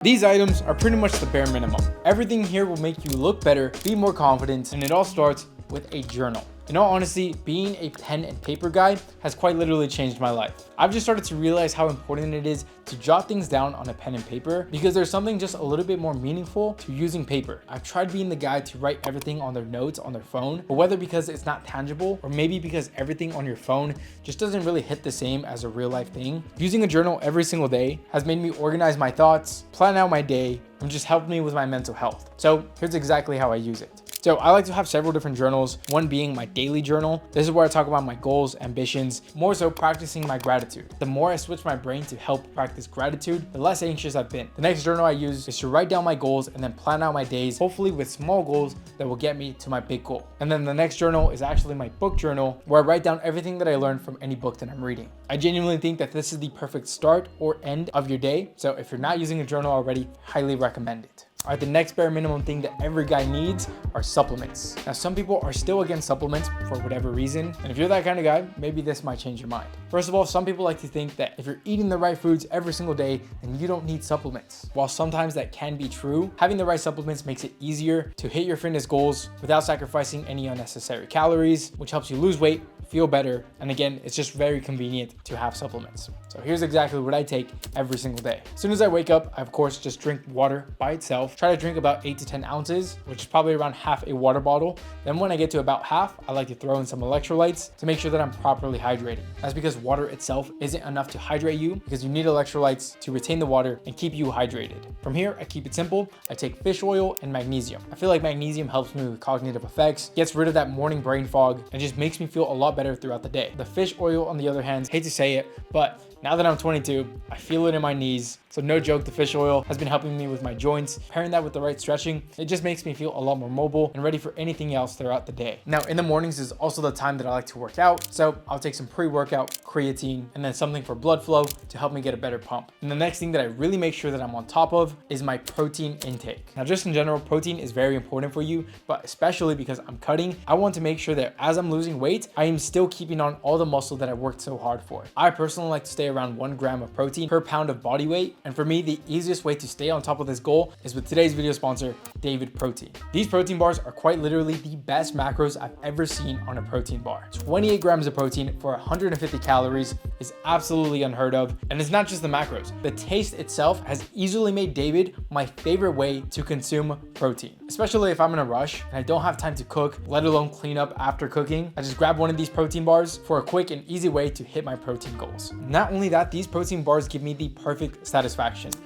These items are pretty much the bare minimum. Everything here will make you look better, be more confident, and it all starts with a journal. In all honesty, being a pen and paper guy has quite literally changed my life. I've just started to realize how important it is to jot things down on a pen and paper because there's something just a little bit more meaningful to using paper. I've tried being the guy to write everything on their notes on their phone, but whether because it's not tangible or maybe because everything on your phone just doesn't really hit the same as a real life thing, using a journal every single day has made me organize my thoughts, plan out my day, and just helped me with my mental health. So here's exactly how I use it. So I like to have several different journals, one being my daily journal. This is where I talk about my goals, ambitions, more so practicing my gratitude. The more I switch my brain to help practice gratitude, the less anxious I've been. The next journal I use is to write down my goals and then plan out my days, hopefully with small goals that will get me to my big goal. And then the next journal is actually my book journal, where I write down everything that I learned from any book that I'm reading. I genuinely think that this is the perfect start or end of your day. So if you're not using a journal already, highly recommend it. All right, the next bare minimum thing that every guy needs are supplements. Now, some people are still against supplements for whatever reason. And if you're that kind of guy, maybe this might change your mind. First of all, some people like to think that if you're eating the right foods every single day, then you don't need supplements. While sometimes that can be true, having the right supplements makes it easier to hit your fitness goals without sacrificing any unnecessary calories, which helps you lose weight, feel better. And again, it's just very convenient to have supplements. So here's exactly what I take every single day. As soon as I wake up, I of course just drink water by itself. Try to drink about 8 to 10 ounces, which is probably around half a water bottle. Then when I get to about half, I like to throw in some electrolytes to make sure that I'm properly hydrated. That's because water itself isn't enough to hydrate you because you need electrolytes to retain the water and keep you hydrated. From here, I keep it simple. I take fish oil and magnesium. I feel like magnesium helps me with cognitive effects, gets rid of that morning brain fog, and just makes me feel a lot better throughout the day. The fish oil, on the other hand, hate to say it, but now that I'm 22, I feel it in my knees. So no joke, the fish oil has been helping me with my joints. Pairing that with the right stretching, it just makes me feel a lot more mobile and ready for anything else throughout the day. Now, in the mornings is also the time that I like to work out. So I'll take some pre-workout, creatine, and then something for blood flow to help me get a better pump. And the next thing that I really make sure that I'm on top of is my protein intake. Now, just in general, protein is very important for you, but especially because I'm cutting, I want to make sure that as I'm losing weight, I am still keeping on all the muscle that I worked so hard for. I personally like to stay around 1 gram of protein per pound of body weight. And for me, the easiest way to stay on top of this goal is with today's video sponsor, David Protein. These protein bars are quite literally the best macros I've ever seen on a protein bar. 28 grams of protein for 150 calories is absolutely unheard of. And it's not just the macros. The taste itself has easily made David my favorite way to consume protein, especially if I'm in a rush and I don't have time to cook, let alone clean up after cooking. I just grab one of these protein bars for a quick and easy way to hit my protein goals. Not only that, these protein bars give me the perfect satisfaction.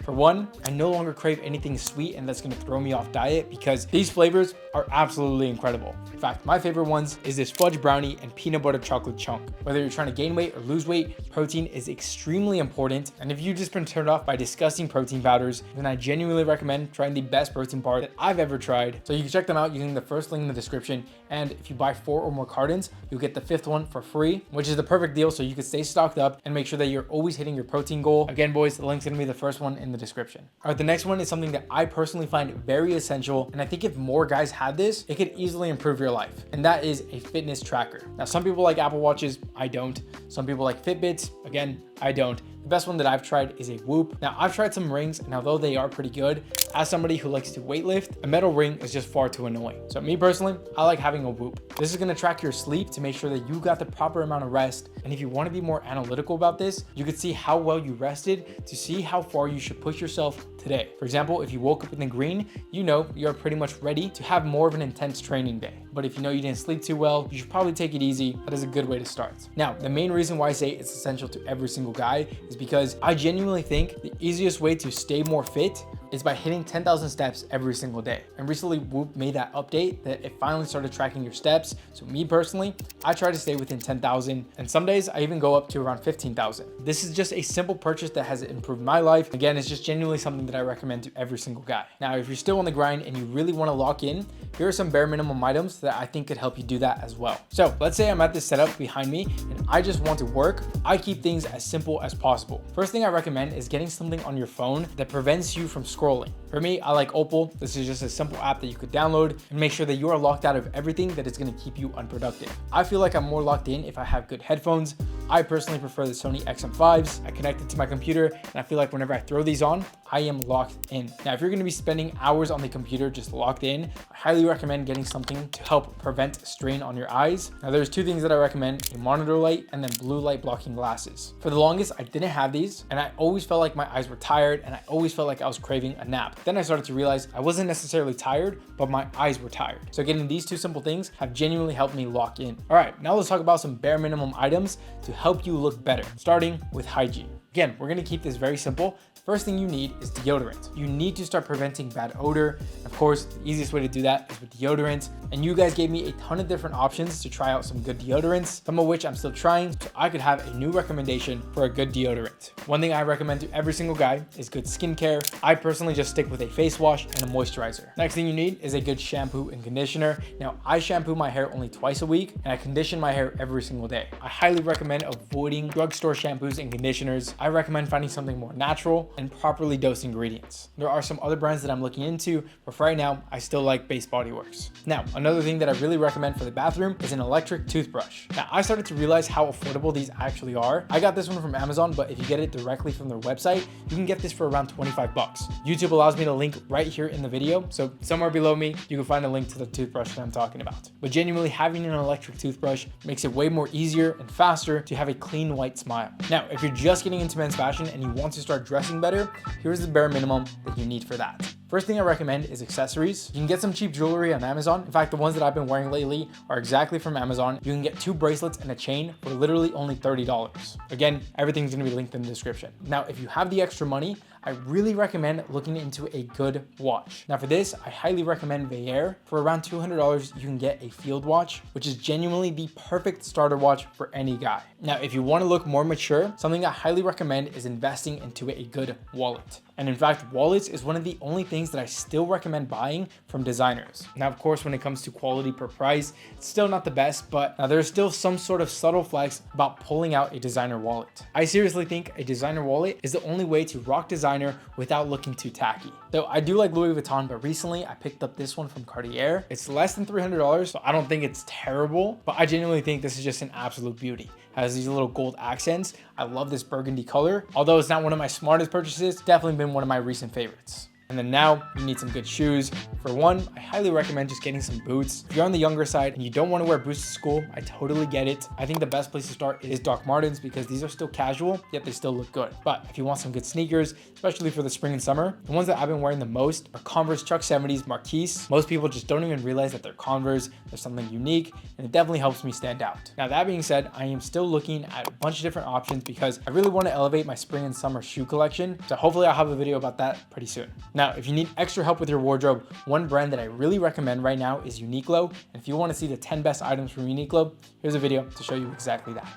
For one, I no longer crave anything sweet and that's gonna throw me off diet because these flavors are absolutely incredible. In fact, my favorite ones is this fudge brownie and peanut butter chocolate chunk. Whether you're trying to gain weight or lose weight, protein is extremely important. And if you've just been turned off by disgusting protein powders, then I genuinely recommend trying the best protein bar that I've ever tried. So you can check them out using the first link in the description. And if you buy 4 or more cartons, you'll get the 5th one for free, which is the perfect deal so you can stay stocked up and make sure that you're always hitting your protein goal. Again, boys, the link's gonna be the first one in the description. All right, the next one is something that I personally find very essential. And I think if more guys had this, it could easily improve your life. And that is a fitness tracker. Now, some people like Apple Watches, I don't. Some people like Fitbits, again, I don't. The best one that I've tried is a Whoop. Now, I've tried some rings, and although they are pretty good, as somebody who likes to weightlift, a metal ring is just far too annoying. So me personally, I like having a Whoop. This is gonna track your sleep to make sure that you got the proper amount of rest. And if you wanna be more analytical about this, you could see how well you rested to see how far you should push yourself today. For example, if you woke up in the green, you know you're pretty much ready to have more of an intense training day. But if you know you didn't sleep too well, you should probably take it easy. That is a good way to start. Now, the main reason why I say it's essential to every single guy is because I genuinely think the easiest way to stay more fit is by hitting 10,000 steps every single day. And recently Whoop made that update that it finally started tracking your steps. So me personally, I try to stay within 10,000 and some days I even go up to around 15,000. This is just a simple purchase that has improved my life. Again, it's just genuinely something that I recommend to every single guy. Now, if you're still on the grind and you really want to lock in, here are some bare minimum items that I think could help you do that as well. So let's say I'm at this setup behind me and I just want to work. I keep things as simple as possible. First thing I recommend is getting something on your phone that prevents you from scrolling. For me, I like Opal. This is just a simple app that you could download and make sure that you are locked out of everything that is going to keep you unproductive. I feel like I'm more locked in if I have good headphones. I personally prefer the Sony XM5s. I connect it to my computer and I feel like whenever I throw these on, I am locked in. Now, if you're going to be spending hours on the computer just locked in, I highly recommend getting something to help prevent strain on your eyes. Now, there's two things that I recommend: a monitor light and then blue light blocking glasses. For the longest, I didn't have these and I always felt like my eyes were tired and I always felt like I was craving a nap. Then I started to realize I wasn't necessarily tired, but my eyes were tired. So getting these two simple things have genuinely helped me lock in. All right, now let's talk about some bare minimum items to help you look better, starting with hygiene. Again, we're gonna keep this very simple. First thing you need is deodorant. You need to start preventing bad odor. Of course, the easiest way to do that is with deodorant. And you guys gave me a ton of different options to try out some good deodorants, some of which I'm still trying, so I could have a new recommendation for a good deodorant. One thing I recommend to every single guy is good skincare. I personally just stick with a face wash and a moisturizer. Next thing you need is a good shampoo and conditioner. Now, I shampoo my hair only twice a week and I condition my hair every single day. I highly recommend avoiding drugstore shampoos and conditioners. I recommend finding something more natural and properly dosed ingredients. There are some other brands that I'm looking into, but for right now, I still like Base Body Works. Now, another thing that I really recommend for the bathroom is an electric toothbrush. Now, I started to realize how affordable these actually are. I got this one from Amazon, but if you get it directly from their website, you can get this for around 25 bucks. YouTube allows me to link right here in the video, so somewhere below me, you can find a link to the toothbrush that I'm talking about. But genuinely, having an electric toothbrush makes it way more easier and faster to have a clean white smile. Now, if you're just getting into men's fashion and you want to start dressing better, here's the bare minimum that you need for that. First thing I recommend is accessories. You can get some cheap jewelry on Amazon. In fact, the ones that I've been wearing lately are exactly from Amazon. You can get 2 bracelets and a chain for literally only $30. Again, everything's gonna be linked in the description. Now, if you have the extra money, I really recommend looking into a good watch. Now for this, I highly recommend Veilleur. For around $200, you can get a field watch, which is genuinely the perfect starter watch for any guy. Now, if you wanna look more mature, something I highly recommend is investing into a good wallet. And in fact, wallets is one of the only things that I still recommend buying from designers. Now, of course, when it comes to quality per price, it's still not the best, but now there's still some sort of subtle flex about pulling out a designer wallet. I seriously think a designer wallet is the only way to rock designer without looking too tacky. Though I do like Louis Vuitton, but recently I picked up this one from Cartier. It's less than $300, so I don't think it's terrible, but I genuinely think this is just an absolute beauty. Has these little gold accents. I love this burgundy color. Although it's not one of my smartest purchases, definitely been one of my recent favorites. And then now you need some good shoes. For one, I highly recommend just getting some boots. If you're on the younger side and you don't want to wear boots to school, I totally get it. I think the best place to start is Doc Martens because these are still casual, yet they still look good. But if you want some good sneakers, especially for the spring and summer, the ones that I've been wearing the most are Converse Chuck 70s Marquise. Most people just don't even realize that they're Converse. They're something unique, and it definitely helps me stand out. Now, that being said, I am still looking at a bunch of different options because I really want to elevate my spring and summer shoe collection. So hopefully I'll have a video about that pretty soon. Now, if you need extra help with your wardrobe, one brand that I really recommend right now is Uniqlo. And if you want to see the 10 best items from Uniqlo, here's a video to show you exactly that.